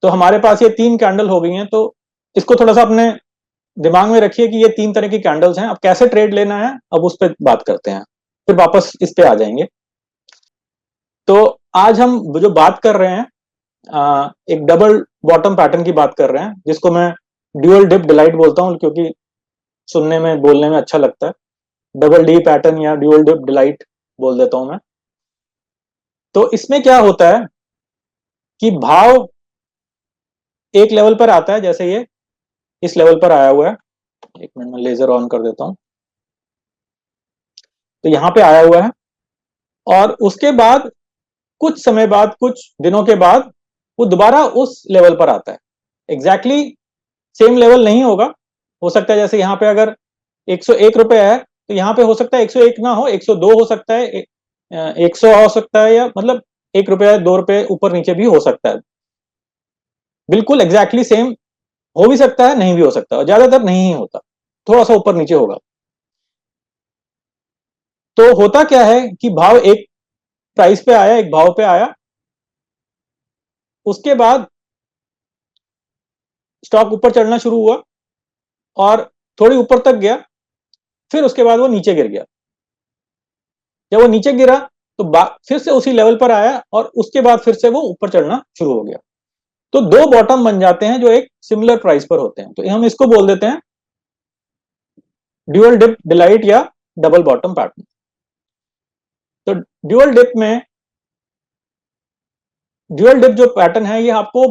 तो हमारे पास ये 3 कैंडल हो गई हैं। तो इसको थोड़ा सा अपने दिमाग में रखिए कि ये 3 तरह की कैंडल्स हैं। अब कैसे ट्रेड लेना है अब उस पर बात करते हैं, फिर वापस इस पे आ जाएंगे। तो आज हम जो बात कर रहे हैं एक डबल बॉटम पैटर्न की बात कर रहे हैं, जिसको मैं ड्यूअल डिप डिलाइट बोलता हूं, क्योंकि सुनने में बोलने में अच्छा लगता है। डबल डी पैटर्न या ड्यूअल डिप डिलाइट बोल देता हूं मैं। तो इसमें क्या होता है कि भाव एक लेवल पर आता है, जैसे ये इस लेवल पर आया हुआ है। एक मिनट में लेजर ऑन कर देता हूं। तो यहां पे आया हुआ है और उसके बाद कुछ समय बाद, कुछ दिनों के बाद वो दोबारा उस लेवल पर आता है। एग्जैक्टली सेम लेवल नहीं होगा। हो सकता है जैसे यहाँ पे अगर 101 रुपए है तो यहाँ पे हो सकता है 101 ना हो, 102 हो सकता है, 100 हो सकता है, या मतलब 1 रुपया 2 रुपए ऊपर नीचे भी हो सकता है। बिल्कुल एग्जैक्टली सेम हो भी सकता है, नहीं भी हो सकता, और ज्यादातर नहीं ही होता, थोड़ा सा ऊपर नीचे होगा। तो होता क्या है कि भाव एक प्राइस पे आया, एक भाव पे आया, उसके बाद स्टॉक ऊपर चढ़ना शुरू हुआ और थोड़ी ऊपर तक गया, फिर उसके बाद वो नीचे गिर गया। जब वो नीचे गिरा तो फिर से उसी लेवल पर आया और उसके बाद फिर से वो ऊपर चढ़ना शुरू हो गया। तो दो बॉटम बन जाते हैं जो एक सिमिलर प्राइस पर होते हैं। तो हम इसको बोल देते हैं ड्यूअल डिप डिलाइट या डबल बॉटम पैटर्न। तो ड्यूअल डिप जो पैटर्न है ये आपको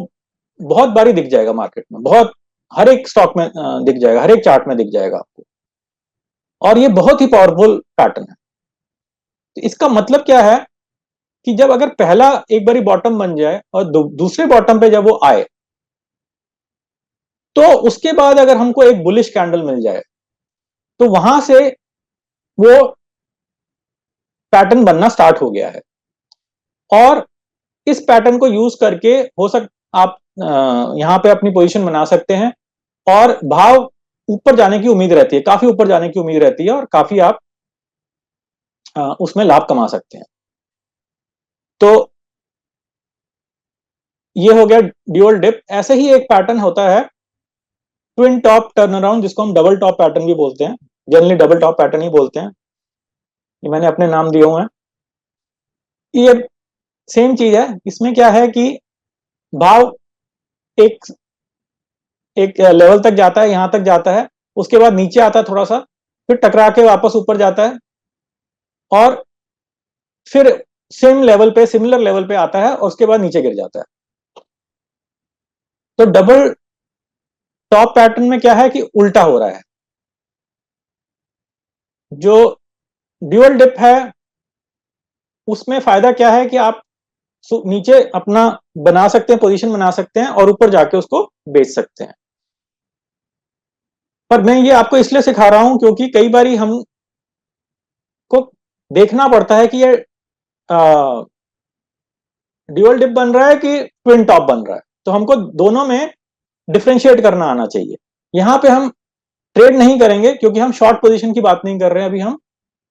बहुत बारी दिख जाएगा मार्केट में, बहुत हर एक स्टॉक में दिख जाएगा, हर एक चार्ट में दिख जाएगा आपको, और ये बहुत ही पावरफुल पैटर्न है। तो इसका मतलब क्या है कि जब अगर पहला एक बारी बॉटम बन जाए और दूसरे बॉटम पे जब वो आए, तो उसके बाद अगर हमको एक बुलिश कैंडल मिल जाए तो वहां से वो पैटर्न बनना स्टार्ट हो गया है। और इस पैटर्न को यूज करके आप यहां पे अपनी पोजीशन बना सकते हैं और भाव ऊपर जाने की उम्मीद रहती है, काफी ऊपर जाने की उम्मीद रहती है, और काफी आप उसमें लाभ कमा सकते हैं। तो ये हो गया ड्यूअल डिप। ऐसे ही एक पैटर्न होता है ट्विन टॉप टर्न अराउंड, जिसको हम डबल टॉप पैटर्न भी बोलते हैं। जनरली डबल टॉप पैटर्न ही बोलते हैं, ये मैंने अपने नाम दिए हुए हैं। ये सेम चीज है। इसमें क्या है कि भाव एक एक लेवल तक जाता है, यहां तक जाता है, उसके बाद नीचे आता है थोड़ा सा, फिर टकरा के वापस ऊपर जाता है और फिर सेम लेवल पे, सिमिलर लेवल पे आता है और उसके बाद नीचे गिर जाता है। तो डबल टॉप पैटर्न में क्या है कि उल्टा हो रहा है। जो ड्यूअल डिप है उसमें फायदा क्या है कि आप नीचे अपना बना सकते हैं, पोजीशन बना सकते हैं और ऊपर जाके उसको बेच सकते हैं। पर मैं ये आपको इसलिए सिखा रहा हूं क्योंकि कई बारी हमको देखना पड़ता है कि ये ड्यूअल डिप बन रहा है कि ट्विन टॉप बन रहा है। तो हमको दोनों में डिफरेंशिएट करना आना चाहिए। यहां पे हम ट्रेड नहीं करेंगे क्योंकि हम शॉर्ट पोजीशन की बात नहीं कर रहे हैं, अभी हम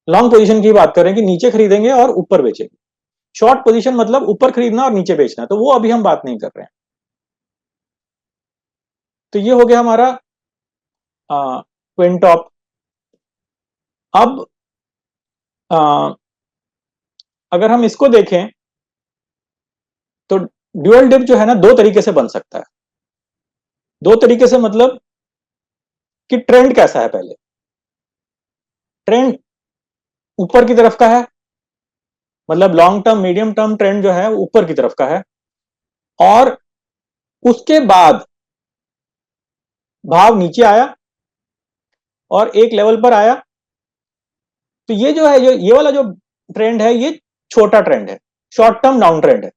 लॉन्ग पोजीशन की बात कर रहे हैं कि नीचे खरीदेंगे और ऊपर बेचेंगे। शॉर्ट पोजीशन मतलब ऊपर खरीदना और नीचे बेचना, तो वो अभी हम बात नहीं कर रहे हैं। तो ये हो गया हमारा ट्विन टॉप। अब आ, अगर हम इसको देखें तो ड्यूअल डिप जो है ना, दो तरीके से बन सकता है। दो तरीके से मतलब कि ट्रेंड कैसा है, पहले ट्रेंड ऊपर की तरफ का है, मतलब long term medium term trend जो है ऊपर की तरफ का है, और उसके बाद भाव नीचे आया और एक लेवल पर आया। तो ये जो है, ये वाला जो ट्रेंड है ये छोटा ट्रेंड है, शॉर्ट टर्म डाउन ट्रेंड है।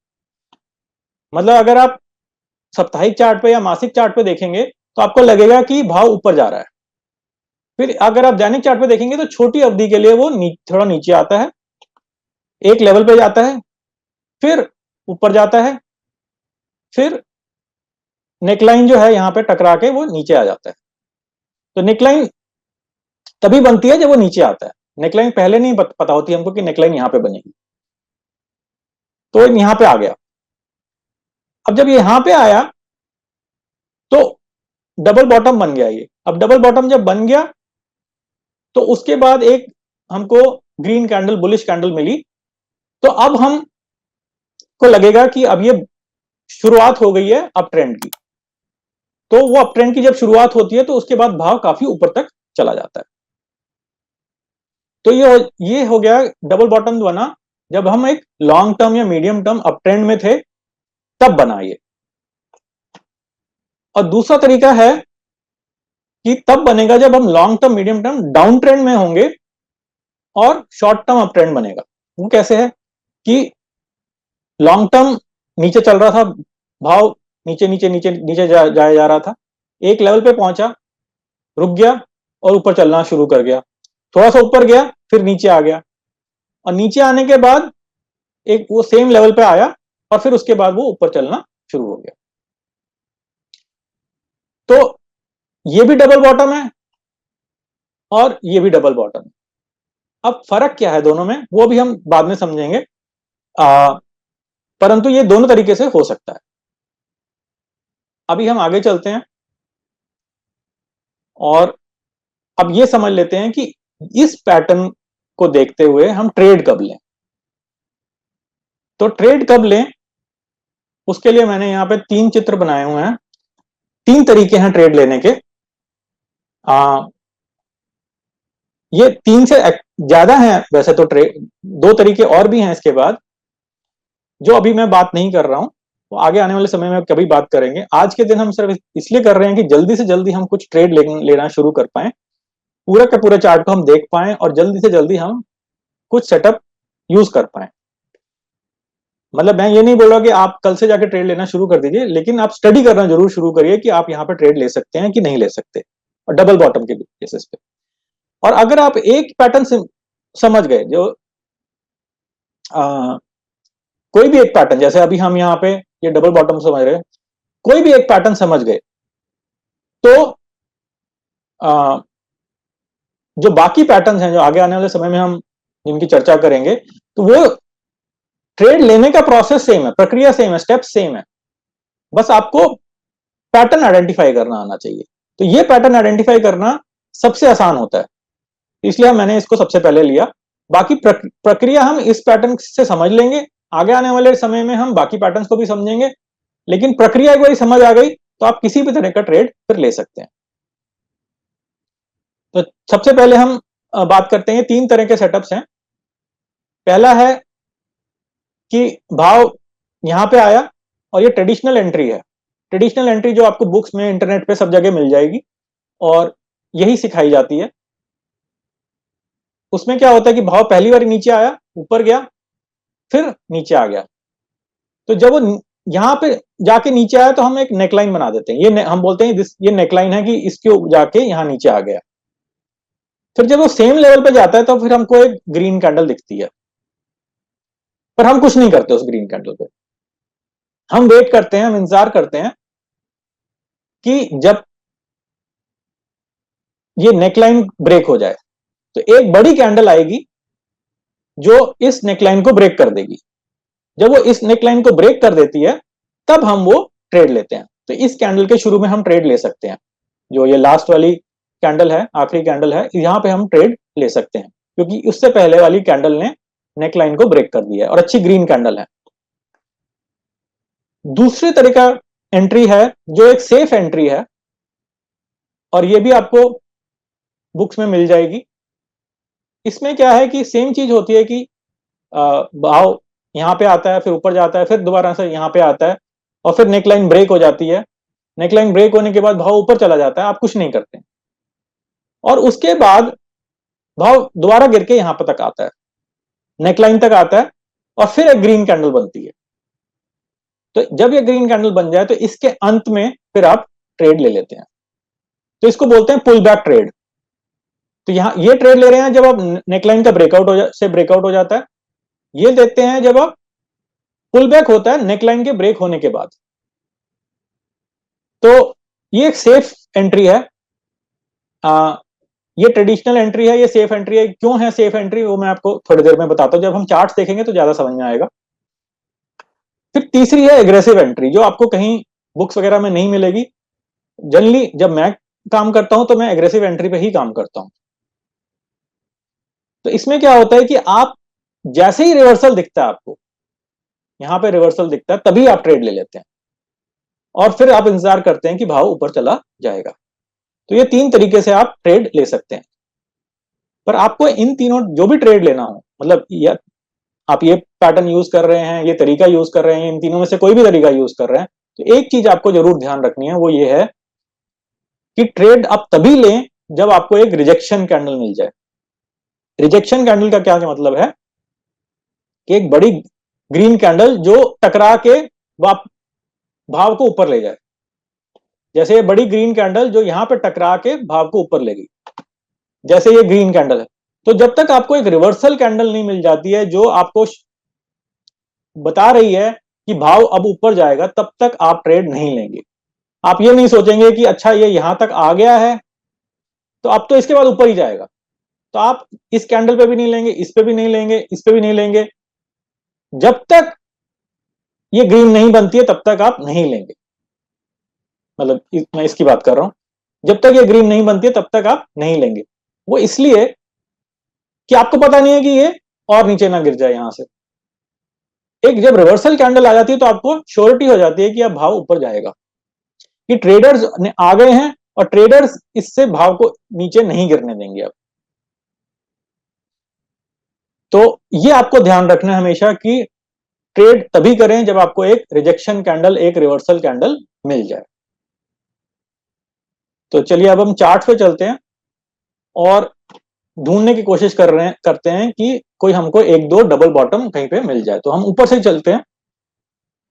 मतलब अगर आप साप्ताहिक चार्ट पे या मासिक चार्ट पे देखेंगे तो आपको लगेगा कि भाव ऊपर जा रहा है। फिर अगर आप दैनिक चार्ट पे देखेंगे तो छोटी अवधि के लिए वो थोड़ा नीचे आता है, एक लेवल पे जाता है, फिर ऊपर जाता है, फिर नेकलाइन जो है यहां पे टकरा के वो नीचे आ जाता है। तो नेकलाइन तभी बनती है जब वो नीचे आता है। नेकलाइन पहले नहीं पता होती हमको कि नेकलाइन यहां पे बनेगी। तो यहां पे आ गया। अब जब यहां पे आया तो डबल बॉटम बन गया ये। अब डबल बॉटम जब बन गया तो उसके बाद एक हमको ग्रीन कैंडल, बुलिश कैंडल मिली। तो अब हम को लगेगा कि अब ये शुरुआत हो गई है अप ट्रेंड की। तो वो अप ट्रेंड की जब शुरुआत होती है तो उसके बाद भाव काफी ऊपर तक चला जाता है। तो ये हो गया डबल बॉटम बना जब हम एक लॉन्ग टर्म या मीडियम टर्म अप ट्रेंड में थे, तब बना ये। और दूसरा तरीका है कि तब बनेगा जब हम long term, medium term down trend में होंगे और शॉर्ट टर्म अप ट्रेंड बनेगा। वो कैसे है कि लॉन्ग टर्म नीचे चल रहा था, भाव नीचे नीचे नीचे नीचे जाया जा रहा था, एक लेवल पे पहुंचा, रुक गया और ऊपर चलना शुरू कर गया। थोड़ा सा ऊपर गया, फिर नीचे आ गया, और नीचे आने के बाद एक वो सेम लेवल पे आया और फिर उसके बाद वो ऊपर चलना शुरू हो गया। तो ये भी डबल बॉटम है और ये भी डबल बॉटम है। अब फर्क क्या है दोनों में वो भी हम बाद में समझेंगे, परंतु ये दोनों तरीके से हो सकता है। अभी हम आगे चलते हैं और अब ये समझ लेते हैं कि इस पैटर्न को देखते हुए हम ट्रेड कब लें। तो ट्रेड कब लें, उसके लिए मैंने यहां पे 3 चित्र बनाए हुए हैं। 3 तरीके हैं ट्रेड लेने के। ये 3 से ज्यादा हैं वैसे तो ट्रेड, 2 तरीके और भी हैं इसके बाद, जो अभी मैं बात नहीं कर रहा हूं, वो आगे आने वाले समय में कभी बात करेंगे। आज के दिन हम सिर्फ इसलिए कर रहे हैं कि जल्दी से जल्दी हम कुछ ट्रेड लेना शुरू कर पाए, पूरा का पूरा चार्ट को हम देख पाए और जल्दी से जल्दी हम कुछ सेटअप यूज कर पाए। मतलब मैं ये नहीं बोल रहा कि आप कल से जाके ट्रेड लेना शुरू कर दीजिए, लेकिन आप स्टडी करना जरूर शुरू करिए कि आप यहाँ पे ट्रेड ले सकते हैं कि नहीं ले सकते, और डबल बॉटम के बेसिस पे। और अगर आप एक पैटर्न समझ गए, जो कोई भी एक पैटर्न, जैसे अभी हम यहाँ पे ये डबल बॉटम समझ रहे हैं, कोई भी एक पैटर्न समझ गए तो जो बाकी पैटर्न्स हैं जो आगे आने वाले समय में हम जिनकी चर्चा करेंगे, तो वो ट्रेड लेने का प्रोसेस सेम है, प्रक्रिया सेम है, स्टेप सेम है, बस आपको पैटर्न आइडेंटिफाई करना आना चाहिए। तो ये पैटर्न आइडेंटिफाई करना सबसे आसान होता है, इसलिए मैंने इसको सबसे पहले लिया। बाकी प्रक्रिया हम इस पैटर्न से समझ लेंगे, आगे आने वाले समय में हम बाकी पैटर्न्स को भी समझेंगे, लेकिन प्रक्रिया एक बार समझ आ गई तो आप किसी भी तरह का ट्रेड फिर ले सकते हैं। तो सबसे पहले हम बात करते हैं, 3 तरह के सेटअप्स हैं। पहला है कि भाव यहां पे आया और ये ट्रेडिशनल एंट्री है। ट्रेडिशनल एंट्री जो आपको बुक्स में, इंटरनेट पे सब जगह मिल जाएगी और यही सिखाई जाती है। उसमें क्या होता है कि भाव पहली बार नीचे आया, ऊपर गया, फिर नीचे आ गया। तो जब वो यहां पे जाके नीचे आया तो हम एक नेकलाइन बना देते हैं, हम बोलते हैं ये नेकलाइन है कि इसके जाके यहां नीचे आ गया। फिर जब वो सेम लेवल पे जाता है तो फिर हमको एक ग्रीन कैंडल दिखती है, पर हम कुछ नहीं करते उस ग्रीन कैंडल पे। हम वेट करते हैं, हम इंतजार करते हैं कि जब ये नेकलाइन ब्रेक हो जाए तो एक बड़ी कैंडल आएगी जो इस नेकलाइन को ब्रेक कर देगी। जब वो इस नेकलाइन को ब्रेक कर देती है तब हम वो ट्रेड लेते हैं। तो इस कैंडल के शुरू में हम ट्रेड ले सकते हैं, जो ये लास्ट वाली कैंडल है, आखिरी कैंडल है, यहां पे हम ट्रेड ले सकते हैं, क्योंकि उससे पहले वाली कैंडल ने नेकलाइन को ब्रेक कर दिया है और अच्छी ग्रीन कैंडल है। दूसरे तरीका एंट्री है जो एक सेफ एंट्री है, और ये भी आपको बुक्स में मिल जाएगी। इसमें क्या है कि सेम चीज होती है कि भाव यहां पे आता है, फिर ऊपर जाता है, फिर दोबारा से यहां पे आता है और फिर नेकलाइन ब्रेक हो जाती है। नेकलाइन ब्रेक होने के बाद भाव ऊपर चला जाता है, आप कुछ नहीं करते, और उसके बाद भाव दोबारा गिर के यहां पर तक आता है, नेकलाइन तक आता है, और फिर एक ग्रीन कैंडल बनती है। तो जब ये ग्रीन कैंडल बन जाए तो इसके अंत में फिर आप ट्रेड ले लेते हैं। तो इसको बोलते हैं पुल बैक ट्रेड। तो यहां ये ट्रेड ले रहे हैं जब आप नेकलाइन का ब्रेकआउट हो जाता है। ये देखते हैं जब आप पुल बैक होता है नेकलाइन के ब्रेक होने के बाद। तो ये एक सेफ एंट्री है, ये ट्रेडिशनल एंट्री है, ये सेफ एंट्री है। क्यों है सेफ एंट्री वो मैं आपको थोड़ी देर में बताता हूं, जब हम चार्ट्स देखेंगे तो ज्यादा समझ में आएगा। फिर तीसरी है एग्रेसिव एंट्री, जो आपको कहीं बुक्स वगैरह में नहीं मिलेगी, जनरली जब मैं काम करता हूं तो मैं एग्रेसिव एंट्री पे ही काम करता हूं। तो इसमें क्या होता है कि आप जैसे ही रिवर्सल दिखता है आपको, यहां पे रिवर्सल दिखता है, तभी आप ट्रेड ले लेते हैं और फिर आप इंतजार करते हैं कि भाव ऊपर चला जाएगा। तो ये 3 तरीके से आप ट्रेड ले सकते हैं। पर आपको इन तीनों जो भी ट्रेड लेना हो, मतलब आप ये पैटर्न यूज कर रहे हैं, ये तरीका यूज कर रहे हैं, इन तीनों में से कोई भी तरीका यूज कर रहे हैं, तो एक चीज आपको जरूर ध्यान रखनी है, वो ये है कि ट्रेड आप तभी लें जब आपको एक रिजेक्शन कैंडल मिल जाए। रिजेक्शन कैंडल का क्या मतलब है कि एक बड़ी ग्रीन कैंडल जो टकरा के भाव को ऊपर ले जाए। जैसे ये बड़ी ग्रीन कैंडल जो यहां पे टकरा के भाव को ऊपर ले गई, जैसे ये ग्रीन कैंडल है। तो जब तक आपको एक रिवर्सल कैंडल नहीं मिल जाती है जो आपको बता रही है कि भाव अब ऊपर जाएगा, तब तक आप ट्रेड नहीं लेंगे। आप ये नहीं सोचेंगे कि अच्छा ये यहां तक आ गया है तो अब तो इसके बाद ऊपर ही जाएगा, तो आप इस कैंडल पे भी नहीं लेंगे, इस पे भी नहीं लेंगे, इस पे भी नहीं लेंगे। जब तक ये ग्रीन नहीं बनती है तब तक आप नहीं लेंगे। मतलब मैं इसकी बात कर रहा हूं, जब तक ये ग्रीन नहीं बनती है तब तक आप नहीं लेंगे। वो इसलिए कि आपको पता नहीं है कि ये और नीचे ना गिर जाए। यहां से एक जब रिवर्सल कैंडल आ जाती है तो आपको श्योरिटी हो जाती है कि अब भाव ऊपर जाएगा, कि ट्रेडर्स आ गए हैं और ट्रेडर्स इससे भाव को नीचे नहीं गिरने देंगे अब। तो ये आपको ध्यान रखना है हमेशा कि ट्रेड तभी करें जब आपको एक रिजेक्शन कैंडल, एक रिवर्सल कैंडल मिल जाए। तो चलिए अब हम चार्ट पे चलते हैं और ढूंढने की कोशिश करते हैं कि कोई हमको एक दो डबल बॉटम कहीं पे मिल जाए। तो हम ऊपर से ही चलते हैं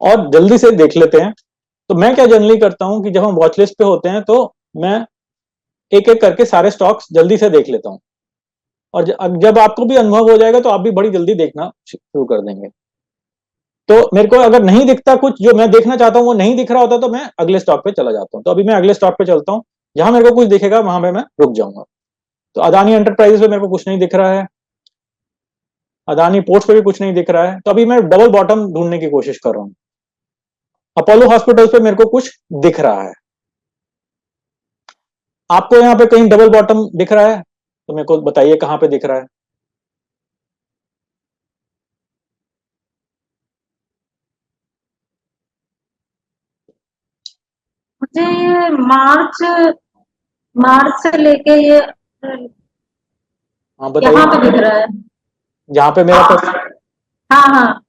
और जल्दी से देख लेते हैं। तो मैं क्या जनरली करता हूं कि जब हम वॉच लिस्ट पे होते हैं तो मैं एक एक करके सारे स्टॉक्स जल्दी से देख लेता हूं, और जब आपको भी अनुभव हो जाएगा तो आप भी बड़ी जल्दी देखना शुरू कर देंगे। तो मेरे को अगर नहीं दिखता, कुछ जो मैं देखना चाहता हूं वो नहीं दिख रहा होता, तो मैं अगले स्टॉक पे चला जाता हूं। तो अभी मैं अगले स्टॉक पे चलता हूं, जहां मेरे को कुछ दिखेगा वहां पे मैं रुक जाऊंगा। तो अदानी एंटरप्राइजेस पे मेरे को कुछ नहीं दिख रहा है, अदानी पोर्ट्स पे भी कुछ नहीं दिख रहा है, तो अभी मैं डबल बॉटम ढूंढने की कोशिश कर रहा हूं। अपोलो हॉस्पिटल्स पे मेरे को कुछ दिख रहा है। आपको यहाँ पे कहीं डबल बॉटम दिख रहा है तो मेरे को बताइए कहां पे दिख रहा है। मुझे ये मार्च मार्च से लेके ये हाँ यहाँ बताइए। पे दिख रहा है। जहां पे मेरा हाँ हाँ।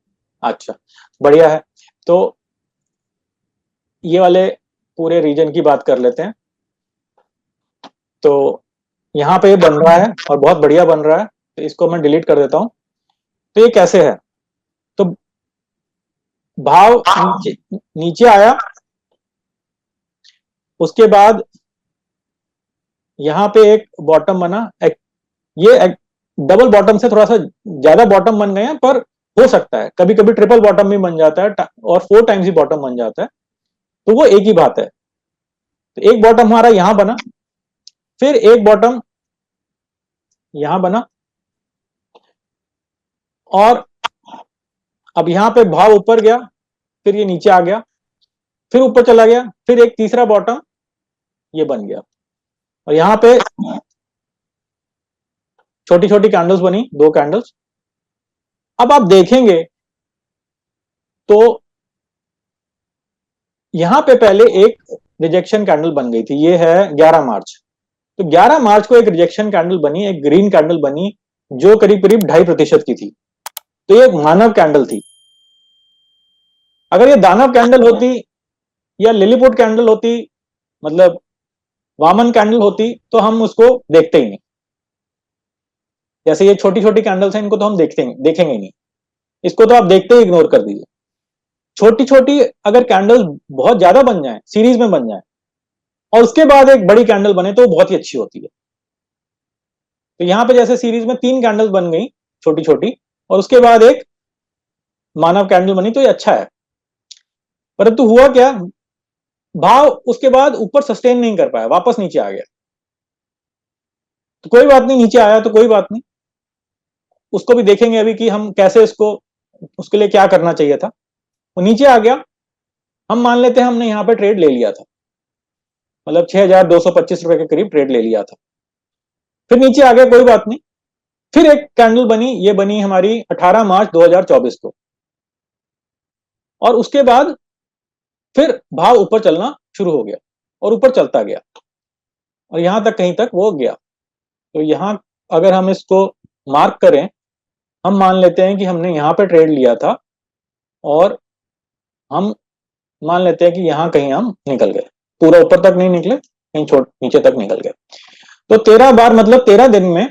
अच्छा, बढ़िया है। तो ये वाले पूरे रीजन की बात कर लेते हैं। तो यहाँ पे ये बन रहा है और बहुत बढ़िया बन रहा है, तो इसको मैं डिलीट कर देता हूं। तो ये कैसे है, तो भाव नीचे नीचे आया, उसके बाद यहाँ पे एक बॉटम बना। ये डबल बॉटम से थोड़ा सा ज्यादा बॉटम बन गए हैं, पर हो सकता है कभी कभी ट्रिपल बॉटम भी बन जाता है और 4 टाइम्स ही बॉटम बन जाता है, तो वो एक ही बात है। तो एक बॉटम हमारा यहां बना, फिर एक बॉटम यहां बना, और अब यहां पे भाव ऊपर गया, फिर ये नीचे आ गया, फिर ऊपर चला गया, फिर एक तीसरा बॉटम ये बन गया, और यहां पे छोटी छोटी कैंडल्स बनी, 2 कैंडल्स। अब आप देखेंगे तो यहां पे पहले एक रिजेक्शन कैंडल बन गई थी, ये है 11 मार्च। तो 11 मार्च को एक रिजेक्शन कैंडल बनी, एक ग्रीन कैंडल बनी जो करीब करीब 2.5% की थी। तो ये एक मानव कैंडल थी। अगर ये दानव कैंडल होती या लिलीपुट कैंडल होती, मतलब वामन कैंडल होती, तो हम उसको देखते ही नहीं। जैसे ये छोटी छोटी कैंडल्स हैं, इनको तो हम देखेंगे ही नहीं, इसको तो आप देखते ही इग्नोर कर दीजिए। छोटी छोटी अगर कैंडल्स बहुत ज्यादा बन जाए, सीरीज में बन जाए, और उसके बाद एक बड़ी कैंडल बने, तो बहुत ही अच्छी होती है। तो यहां पे जैसे सीरीज में 3 कैंडल्स बन गई छोटी छोटी, और उसके बाद एक मानव कैंडल बनी, तो ये अच्छा है। परंतु हुआ क्या, भाव उसके बाद ऊपर सस्टेन नहीं कर पाया, वापस नीचे आ गया। तो कोई बात नहीं, नीचे आया तो कोई बात नहीं, उसको भी देखेंगे अभी कि हम कैसे इसको, उसके लिए क्या करना चाहिए था। वो नीचे आ गया, हम मान लेते हैं हमने यहां पे ट्रेड ले लिया था, मतलब 6,225 रुपए के करीब ट्रेड ले लिया था। फिर नीचे आ गया, कोई बात नहीं। फिर एक कैंडल बनी, ये बनी हमारी 18 मार्च 2024 को, और उसके बाद फिर भाव ऊपर चलना शुरू हो गया और ऊपर चलता गया और यहां तक, कहीं तक वो गया। तो यहां अगर हम इसको मार्क करें, हम मान लेते हैं कि हमने यहां पे ट्रेड लिया था और हम मान लेते हैं कि यहां कहीं हम निकल गए, पूरा ऊपर तक नहीं निकले, कहीं छोट नीचे तक निकल गए। तो 13 बार मतलब 13 दिन में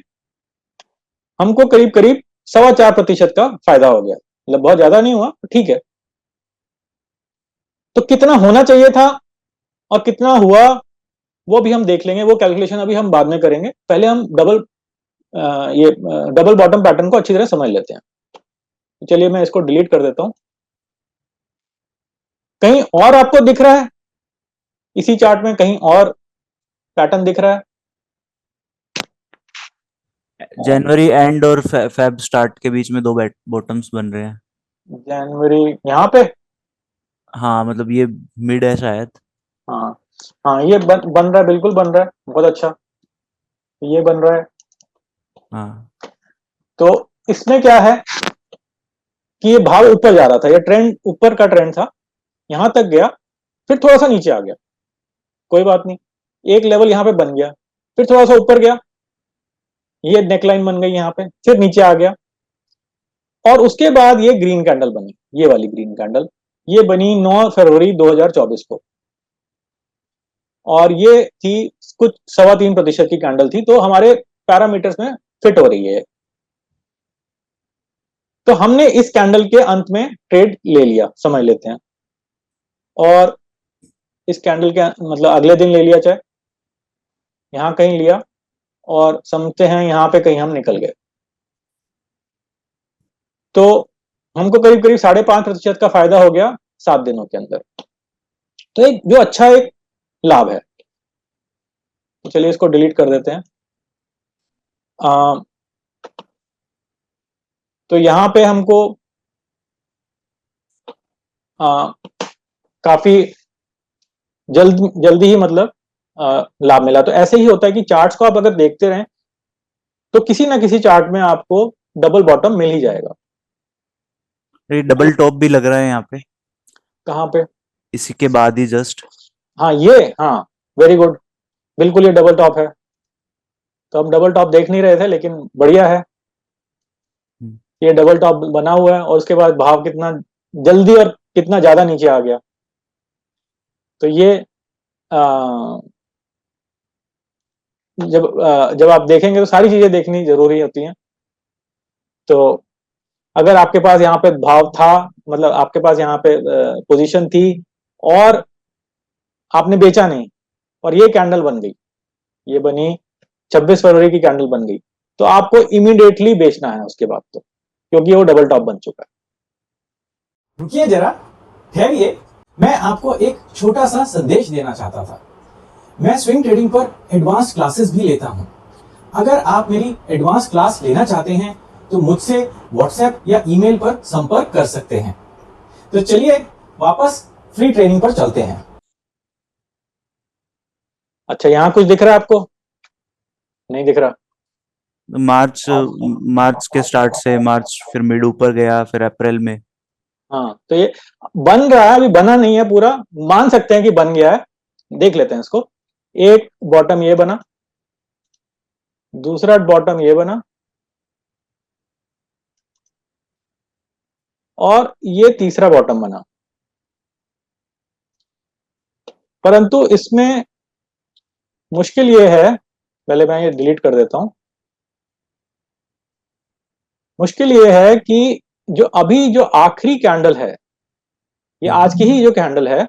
हमको करीब करीब 4.25% का फायदा हो गया। मतलब बहुत ज्यादा नहीं हुआ, ठीक है। तो कितना होना चाहिए था और कितना हुआ वो भी हम देख लेंगे, वो कैलकुलेशन अभी हम बाद में करेंगे। पहले हम ये डबल बॉटम पैटर्न को अच्छी तरह समझ लेते हैं। चलिए मैं इसको डिलीट कर देता हूं। कहीं और आपको दिख रहा है इसी चार्ट में, कहीं और पैटर्न दिख रहा है? जनवरी एंड और फेब स्टार्ट के बीच में दो बॉटम्स बन रहे हैं। जनवरी यहाँ पे? हाँ मतलब ये मिड है शायद। हाँ हाँ, ये बन रहा है, बिल्कुल बन रहा है, बहुत अच्छा, ये बन रहा है। हाँ तो इसमें क्या है कि ये भाव ऊपर जा रहा था, ये ट्रेंड ऊपर का ट्रेंड था, यहां तक गया, फिर थोड़ा सा नीचे आ गया, कोई बात नहीं, एक लेवल यहां पे बन गया, फिर थोड़ा सा ऊपर गया, ये नेकलाइन बन गई यहां पे, फिर नीचे आ गया, और उसके बाद ये ग्रीन कैंडल बनी, ये वाली ग्रीन कैंडल, ये बनी 9 फरवरी 2024 को, और ये थी कुछ 3.25% की कैंडल थी, तो हमारे पैरामीटर्स में फिट हो रही है। तो हमने इस कैंडल के अंत में ट्रेड ले लिया, समझ लेते हैं, और इस कैंडल के मतलब अगले दिन ले लिया, चाहे यहां कहीं लिया, और समझते हैं यहां पे कहीं हम निकल गए, तो हमको करीब करीब 5.5% का फायदा हो गया 7 दिनों के अंदर। तो एक जो अच्छा एक लाभ है। तो चलिए इसको डिलीट कर देते हैं। तो यहां पे हमको काफी जल्दी ही मतलब लाभ मिला। तो ऐसे ही होता है कि चार्ट्स को आप अगर देखते रहें तो किसी ना किसी चार्ट में आपको डबल बॉटम मिल ही जाएगा। ये डबल टॉप भी लग रहा है यहाँ पे, कहाँ पे? इसी के बाद ही जस्ट। हाँ ये, हाँ, वेरी गुड, बिल्कुल ये डबल टॉप है। तो हम डबल टॉप देख नहीं रहे थे, लेकिन बढ़िया है, ये डबल टॉप बना हुआ है, और उसके बाद भाव कितना जल्दी और कितना ज्यादा नीचे आ गया। तो ये जब आप देखेंगे तो सारी चीजें देखनी जरूरी होती हैं। तो अगर आपके पास यहाँ पे भाव था, मतलब आपके पास यहाँ पे पोजीशन थी और आपने बेचा नहीं, और ये कैंडल बन गई, ये बनी 26 फरवरी की कैंडल बन गई, तो आपको इमीडिएटली बेचना है उसके बाद, तो क्योंकि वो डबल टॉप बन चुका है। रुकिए जरा, ठहरिए, मैं आपको एक छोटा सा संदेश देना चाहता था। मैं स्विंग ट्रेडिंग पर एडवांस क्लासेस भी लेता हूं। अगर आप मेरी एडवांस क्लास लेना चाहते हैं तो मुझसे व्हाट्सएप या ईमेल पर संपर्क कर सकते हैं। तो चलिए वापस फ्री ट्रेनिंग पर चलते हैं। अच्छा, यहां कुछ दिख रहा है आपको? नहीं दिख रहा? मार्च के स्टार्ट से, मार्च फिर मिड ऊपर गया, फिर अप्रैल में। हाँ, तो ये बन रहा है, अभी बना नहीं है पूरा, मान सकते हैं कि बन गया है। देख लेते हैं इसको। एक बॉटम ये बना, दूसरा बॉटम ये बना, और ये तीसरा बॉटम बना। परंतु इसमें मुश्किल ये है, पहले मैं ये डिलीट कर देता हूं। मुश्किल ये है कि जो अभी जो आखिरी कैंडल है, ये आज की ही जो कैंडल है,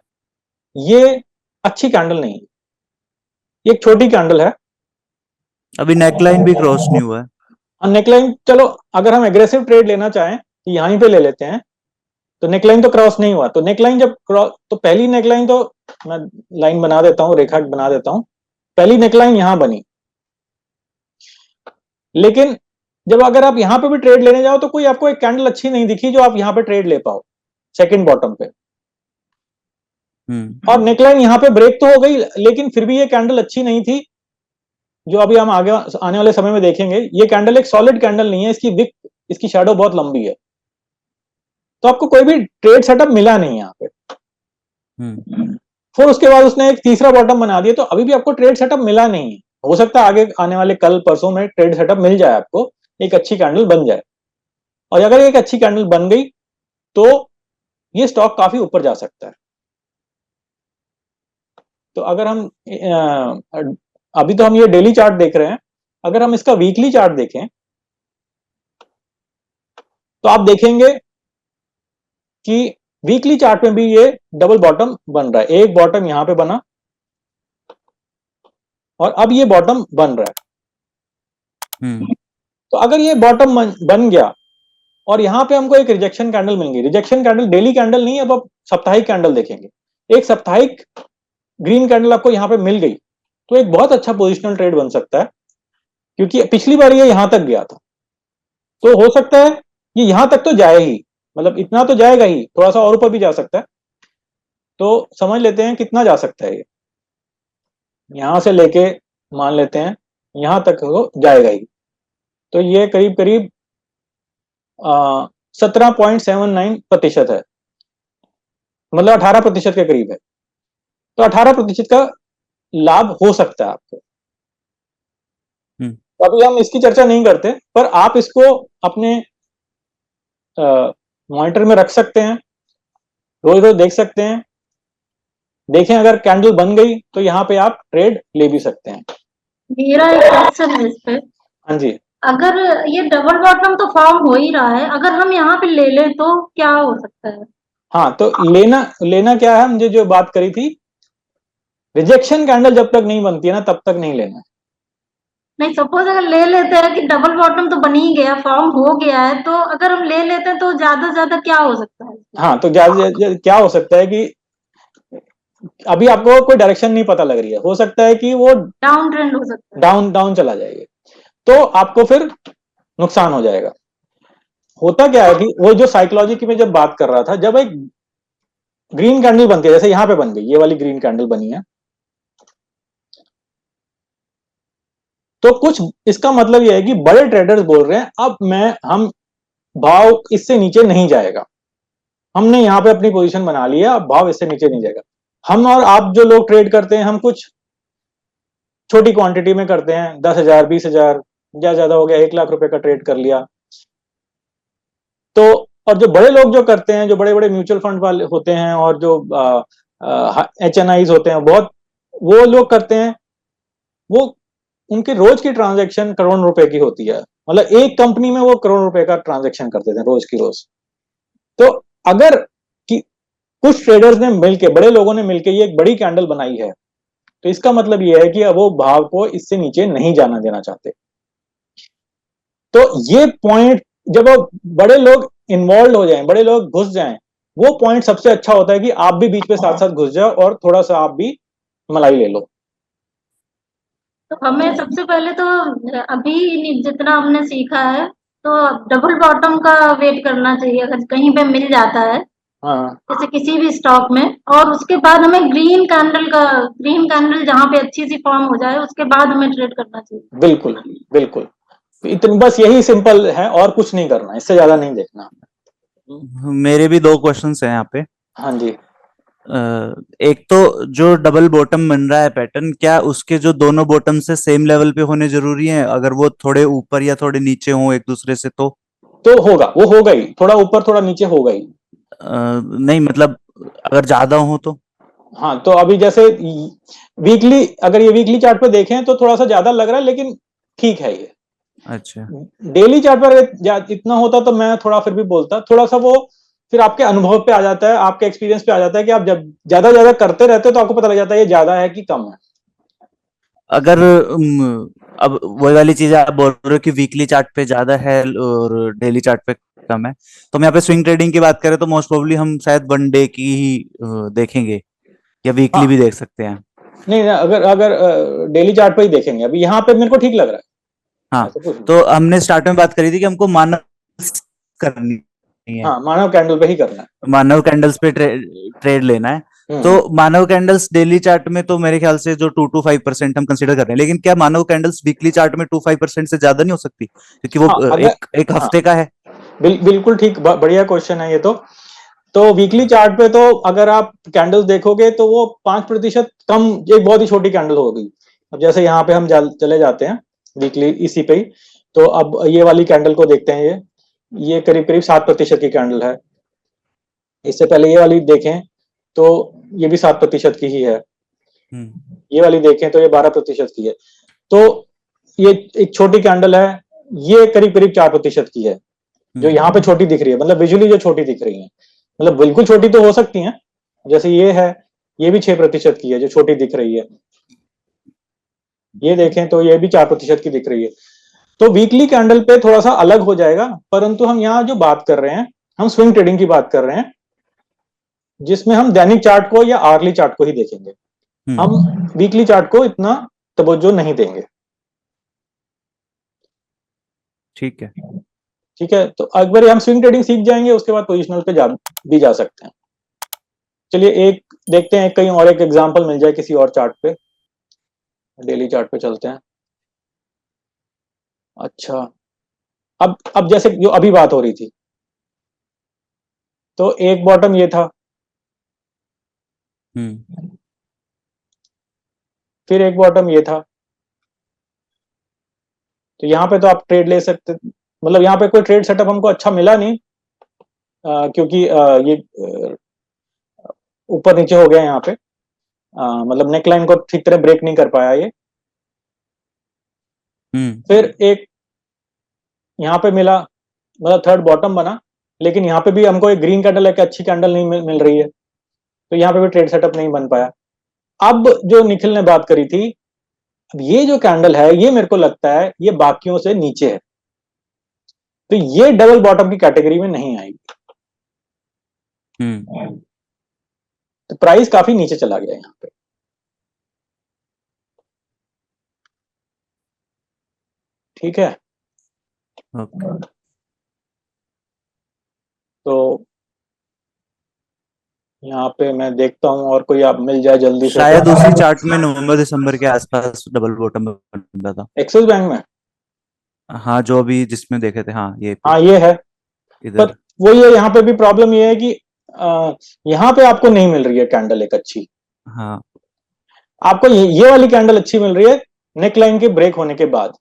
ये अच्छी कैंडल नहीं, ये एक छोटी कैंडल है। अभी नेकलाइन भी क्रॉस नहीं हुआ है। नेकलाइन, चलो अगर हम एग्रेसिव ट्रेड लेना चाहें तो यहीं पे ले लेते हैं। तो नेकलाइन तो क्रॉस नहीं हुआ, तो नेकलाइन जब क्रॉस, तो पहली नेकलाइन तो मैं लाइन बना देता हूं, रेखा बना देता हूं। पहली नेकलाइन यहां बनी, लेकिन जब अगर आप यहां पे भी ट्रेड लेने जाओ तो कोई आपको एक कैंडल अच्छी नहीं दिखी जो आप यहां पे ट्रेड ले पाओ सेकंड बॉटम पे। और नेकलाइन यहाँ पे ब्रेक तो हो गई, लेकिन फिर भी ये कैंडल अच्छी नहीं थी, जो अभी हम आगे आने वाले समय में देखेंगे। ये कैंडल एक सॉलिड कैंडल नहीं है, इसकी विक, इसकी शैडो बहुत लंबी है, तो आपको कोई भी ट्रेड सेटअप मिला नहीं यहाँ पे। फिर उसके बाद उसने एक तीसरा बॉटम बना दिया, तो अभी भी आपको ट्रेड सेटअप मिला नहीं है। हो सकता है आगे आने वाले कल परसों में ट्रेड सेटअप मिल जाए, आपको एक अच्छी कैंडल बन जाए, और अगर एक अच्छी कैंडल बन गई तो ये स्टॉक काफी ऊपर जा सकता है। तो अगर हम अभी तो हम ये डेली चार्ट देख रहे हैं, अगर हम इसका वीकली चार्ट देखें तो आप देखेंगे कि वीकली चार्ट में भी ये डबल बॉटम बन रहा है। एक बॉटम यहां पे बना और अब ये बॉटम बन रहा है। तो अगर ये बॉटम बन गया और यहां पे हमको एक रिजेक्शन कैंडल मिल गई, रिजेक्शन कैंडल डेली कैंडल नहीं, अब आप साप्ताहिक कैंडल देखेंगे, एक साप्ताहिक ग्रीन कैंडल आपको यहां पे मिल गई, तो एक बहुत अच्छा पोजिशनल ट्रेड बन सकता है, क्योंकि पिछली बार ये यहां तक गया था। तो हो सकता है ये यहां तक तो जाए ही, मतलब इतना तो जाएगा ही, थोड़ा सा और ऊपर भी जा सकता है। तो समझ लेते हैं कितना जा सकता है ये, यहां से लेके मान लेते हैं यहां तक वो जाएगा ही। तो ये करीब करीब 17.79% है, मतलब 18% के करीब है। तो 18% का लाभ हो सकता है आपको। तो अभी हम इसकी चर्चा नहीं करते, पर आप इसको अपने मॉनिटर में रख सकते हैं, रोज रोज देख सकते हैं। देखें अगर कैंडल बन गई तो यहाँ पे आप ट्रेड ले भी सकते हैं। मेरा एक क्वेश्चन है इस पे। हाँ जी, अगर ये डबल बॉटम तो फॉर्म हो ही रहा है, अगर हम यहाँ पे ले लें तो क्या हो सकता है? हाँ, तो लेना क्या है, मुझे जो बात करी थी, रिजेक्शन कैंडल जब तक नहीं बनती है ना, तब तक नहीं लेना है। नहीं, सपोज अगर ले लेते हैं कि डबल बॉटम तो बन ही गया, फॉर्म हो गया है, तो अगर हम ले लेते हैं तो ज्यादा से ज्यादा क्या हो सकता है? हाँ, तो क्या हो सकता है कि अभी आपको कोई डायरेक्शन नहीं पता लग रही है, हो सकता है कि वो डाउन ट्रेंड हो सकता है, डाउन डाउन चला जाएगा, तो आपको फिर नुकसान हो जाएगा। होता क्या है कि वो जो साइकोलॉजी की मैं जब बात कर रहा था, जब एक ग्रीन कैंडल बनती है, जैसे यहां पे बन गई, ये वाली ग्रीन कैंडल बनी है, तो कुछ इसका मतलब यह है कि बड़े ट्रेडर्स बोल रहे हैं अब हम भाव इससे नीचे नहीं जाएगा, हमने यहां पे अपनी पोजीशन बना ली है, अब भाव इससे नीचे नहीं जाएगा। हम और आप जो लोग ट्रेड करते हैं, हम कुछ छोटी क्वांटिटी में करते हैं, 10,000 20,000 या ज्यादा हो गया 1 लाख रुपए का ट्रेड कर लिया। तो और जो बड़े लोग जो करते हैं, जो बड़े बड़े म्यूचुअल फंड वाले होते हैं और जो HNIs होते हैं, बहुत वो लोग करते हैं, वो उनके रोज की ट्रांजैक्शन करोड़ रुपए की होती है, मतलब एक कंपनी में वो करोड़ रुपए का ट्रांजैक्शन करते थे रोज की रोज। तो अगर कि कुछ ट्रेडर्स ने मिलके, बड़े लोगों ने मिलके ये एक बड़ी कैंडल बनाई है, तो इसका मतलब ये है कि अब वो भाव को इससे नीचे नहीं जाना देना चाहते। तो ये पॉइंट जब वो बड़े लोग इन्वॉल्व हो जाएं, बड़े लोग घुस जाएं, वो पॉइंट सबसे अच्छा होता है कि आप भी बीच में साथ साथ घुस जाओ और थोड़ा सा आप भी मलाई ले लो। तो हमें सबसे पहले तो अभी जितना हमने सीखा है, तो डबल बॉटम का वेट करना चाहिए अगर कहीं पे मिल जाता है, हाँ, जैसे किसी भी स्टॉक में, और उसके बाद हमें ग्रीन कैंडल जहाँ पे अच्छी सी फॉर्म हो जाए उसके बाद हमें ट्रेड करना चाहिए। बिल्कुल बिल्कुल, इतनी बस यही सिंपल है, और कुछ नहीं करना, इससे ज्यादा नहीं देखना। मेरे भी दो क्वेश्चंस हैं यहाँ पे। हाँ जी, एक तो जो डबल बॉटम बन रहा है पैटर्न, क्या उसके जो दोनों बॉटम से सेम लेवल पे होने जरूरी है? अगर वो थोड़े ऊपर या थोड़े नीचे हों एक दूसरे से तो होगा, वो होगा ही, थोड़ा ऊपर थोड़ा नीचे होगा ही। नहीं मतलब अगर ज्यादा हो तो? हाँ, तो अभी जैसे वीकली, अगर ये वीकली चार्ट पे देखें तो थोड़ा सा ज्यादा लग रहा है, लेकिन ठीक है ये। अच्छा, डेली चार्ट पर इतना होता तो मैं थोड़ा फिर भी बोलता, थोड़ा सा वो फिर आपके अनुभव पे आ जाता है, आपके एक्सपीरियंस पे आ जाता है कि आप जब ज्यादा ज्यादा करते रहते हो तो आपको पता लग जाता है ये ज्यादा है कि कम है। अगर अब वही वाली चीज आप बोल रहे हो कि वीकली चार्ट पे ज्यादा है और डेली चार्ट पे कम है, तो हम यहाँ पे स्विंग ट्रेडिंग की बात करें तो मोस्ट प्रोबेबली हम शायद 1 डे की ही देखेंगे, या वीकली हाँ, भी देख सकते हैं। नहीं, अगर अगर डेली चार्ट पे ही देखेंगे, अभी यहाँ पे मेरे को ठीक लग रहा है, हाँ, ऐसा कुछ नहीं। तो हमने स्टार्ट में बात करी थी कि हमको मानव करनी है, हाँ, मानव कैंडल पे ही करना है। मानव कैंडल्स पे ट्रेड लेना है। तो मानव कैंडल्स डेली चार्ट में तो मेरे ख्याल से जो 2 to 5% हम कंसीडर कर रहे हैं, लेकिन क्या मानव कैंडल्स वीकली चार्ट में 2-5% से ज्यादा नहीं हो सकती, क्योंकि वो हाँ, अगर एक हाँ, हफ्ते का है। बिल्कुल ठीक, बढ़िया क्वेश्चन है ये तो वीकली चार्ट पे तो अगर आप कैंडल्स देखोगे तो वो 5% कम, एक बहुत ही छोटी कैंडल होगी। अब जैसे यहाँ पे हम चले जाते हैं वीकली इसी पे ही, तो अब ये वाली कैंडल को देखते हैं, ये करीब करीब 7% की कैंडल है। इससे पहले ये वाली देखें तो ये भी 7% की ही है। ये वाली देखें तो ये 12% की है। तो ये एक छोटी कैंडल है, ये करीब करीब 4% की है, जो यहाँ पे छोटी दिख रही है, मतलब विजुअली जो छोटी दिख रही है। मतलब बिल्कुल छोटी तो हो सकती हैं, जैसे ये है, ये भी 6% की है जो छोटी दिख रही है। ये देखें तो ये भी 4% की दिख रही है। तो वीकली कैंडल पे थोड़ा सा अलग हो जाएगा, परंतु हम यहाँ जो बात कर रहे हैं, हम स्विंग ट्रेडिंग की बात कर रहे हैं, जिसमें हम दैनिक चार्ट को या आर्ली चार्ट को ही देखेंगे। हम वीकली चार्ट को इतना तवज्जो नहीं देंगे। ठीक है। ठीक है, तो एक बार हम स्विंग ट्रेडिंग सीख जाएंगे, उसके बाद पोजिशनल पे भी जा सकते हैं। चलिए एक देखते हैं, कहीं और एक एग्जांपल मिल जाए किसी और चार्ट पे। डेली चार्ट पे चलते हैं। अच्छा, अब जैसे जो अभी बात हो रही थी, तो एक बॉटम ये था, फिर एक बॉटम ये था। तो यहाँ पे तो आप ट्रेड ले सकते, मतलब यहाँ पे कोई ट्रेड सेटअप हमको अच्छा मिला नहीं, क्योंकि ये ऊपर नीचे हो गया यहाँ पे, मतलब नेकलाइन को ठीक तरह ब्रेक नहीं कर पाया ये। फिर एक यहाँ पे मिला, मतलब थर्ड बॉटम बना, लेकिन यहाँ पे भी हमको एक ग्रीन कैंडल, एक अच्छी कैंडल नहीं मिल रही है, तो यहाँ पे भी ट्रेड सेटअप नहीं बन पाया। अब जो निखिल ने बात करी थी, अब ये जो कैंडल है, ये मेरे को लगता है ये बाकियों से नीचे है, तो ये डबल बॉटम की कैटेगरी में नहीं आएगी। तो प्राइस काफी नीचे चला गया यहाँ पे। ठीक है, तो यहाँ पे मैं देखता हूँ और कोई आप मिल जाए जल्दी से। शायद उसी चार्ट में नवंबर दिसंबर के आसपास डबल बॉटम बन रहा था एक्सिस बैंक में। हाँ, जो अभी जिसमें देखे थे, हाँ ये हाँ ये है, इधर। पर वही है, यहाँ पे भी प्रॉब्लम ये है कि यहाँ पे आपको नहीं मिल रही है कैंडल एक अच्छी। हाँ, आपको ये वाली कैंडल अच्छी मिल रही है नेकलाइन के ब्रेक होने के बाद।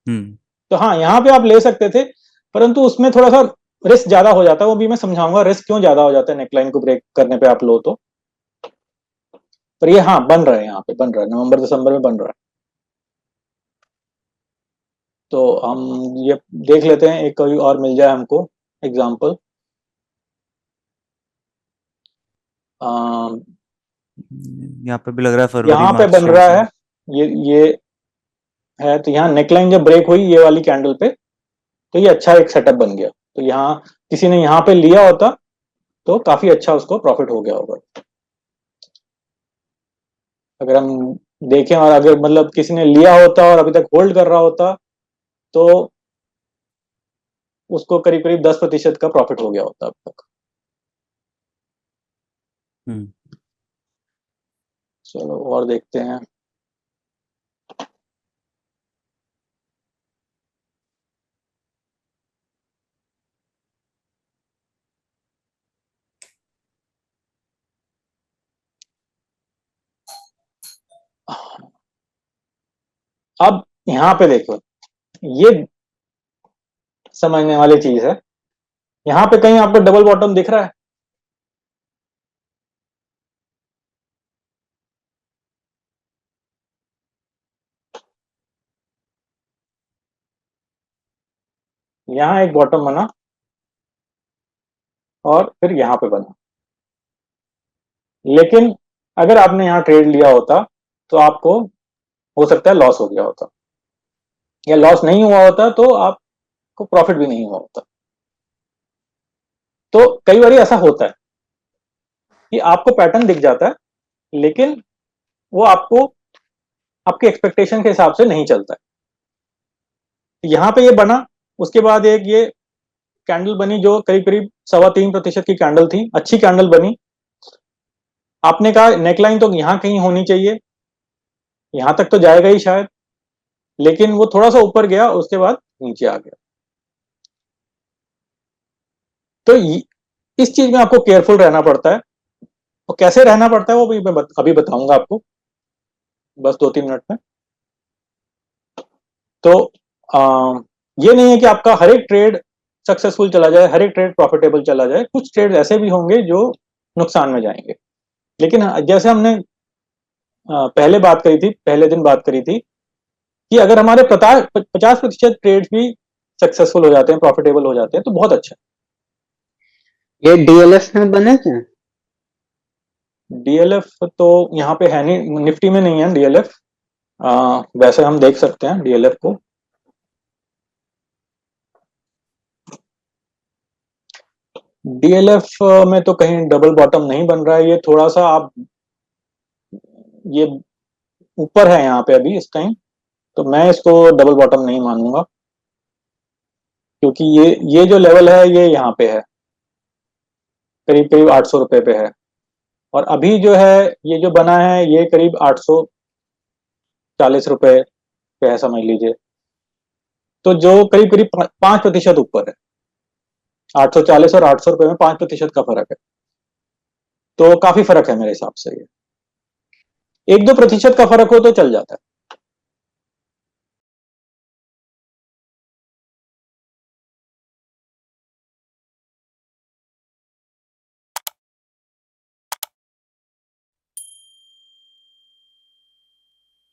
तो हाँ, यहाँ पे आप ले सकते थे, परंतु उसमें थोड़ा सा रिस्क ज्यादा हो जाता है, वो भी मैं समझाऊंगा रिस्क क्यों ज्यादा हो जाता है नेकलाइन को ब्रेक करने पे आप लो तो। पर ये हाँ बन रहा है, यहाँ पे बन रहा है, नवंबर दिसंबर में बन रहा है। तो हम ये देख लेते हैं, एक कोई और मिल जाए हमको एग्जाम्पल। यहाँ पे भी लग रहा है फरवरी यहाँ पे मार्च बन रहा है, ये है, तो यहाँ नेकलाइन जब ब्रेक हुई ये वाली कैंडल पे, तो ये अच्छा एक सेटअप बन गया। तो यहाँ किसी ने यहाँ पे लिया होता तो काफी अच्छा उसको प्रॉफिट हो गया होगा। अगर हम देखें, और अगर मतलब किसी ने लिया होता और अभी तक होल्ड कर रहा होता, तो उसको करीब करीब 10% का प्रॉफिट हो गया होता अब तक। चलो और देखते हैं। अब यहाँ पे देखो, ये समझने वाली चीज है, यहाँ पे कहीं आपको डबल बॉटम दिख रहा है? यहाँ एक बॉटम बना और फिर यहाँ पे बना, लेकिन अगर आपने यहाँ ट्रेड लिया होता तो आपको हो सकता है लॉस हो गया होता, या लॉस नहीं हुआ होता तो आपको प्रॉफिट भी नहीं हुआ होता। तो कई बार ऐसा होता है कि आपको पैटर्न दिख जाता है, लेकिन वो आपको आपके एक्सपेक्टेशन के हिसाब से नहीं चलता है। यहाँ पे ये बना, उसके बाद एक ये कैंडल बनी जो करीब करीब 3.25% की कैंडल थी, अच्छी कैंडल बनी, आपने कहा नेकलाइन तो यहां कहीं होनी चाहिए, यहां तक तो जाएगा ही शायद, लेकिन वो थोड़ा सा ऊपर गया, उसके बाद नीचे आ गया। तो इस चीज में आपको केयरफुल रहना पड़ता है, और कैसे रहना पड़ता है वो भी मैं अभी बताऊंगा आपको, बस 2-3 मिनट में। तो ये नहीं है कि आपका हर एक ट्रेड सक्सेसफुल चला जाए, हर एक ट्रेड प्रॉफिटेबल चला जाए, कुछ ट्रेड ऐसे भी होंगे जो नुकसान में जाएंगे। लेकिन जैसे हमने पहले बात करी थी, पहले दिन बात करी थी कि अगर हमारे 50% ट्रेड भी सक्सेसफुल हो जाते हैं, प्रॉफिटेबल हो जाते हैं, तो बहुत अच्छा। ये डीएलएफ में बने क्या? डीएलएफ तो यहाँ पे है नहीं, निफ्टी में नहीं है डीएलएफ। वैसे हम देख सकते हैं डीएलएफ को। डीएलएफ में तो कहीं डबल बॉटम नहीं बन रहा है, ये थोड़ा सा आप ये ऊपर है यहाँ पे अभी इस टाइम, तो मैं इसको डबल बॉटम नहीं मानूंगा, क्योंकि ये जो लेवल है ये यहाँ पे है, करीब करीब 800 रुपए पे है, और अभी जो है ये जो बना है ये करीब 840 रुपए पे है, समझ लीजिए। तो जो करीब करीब 5% ऊपर है, 840 और 800 रुपए में 5% का फर्क है, तो काफी फर्क है मेरे हिसाब से। ये 1-2% का फर्क हो तो चल जाता है।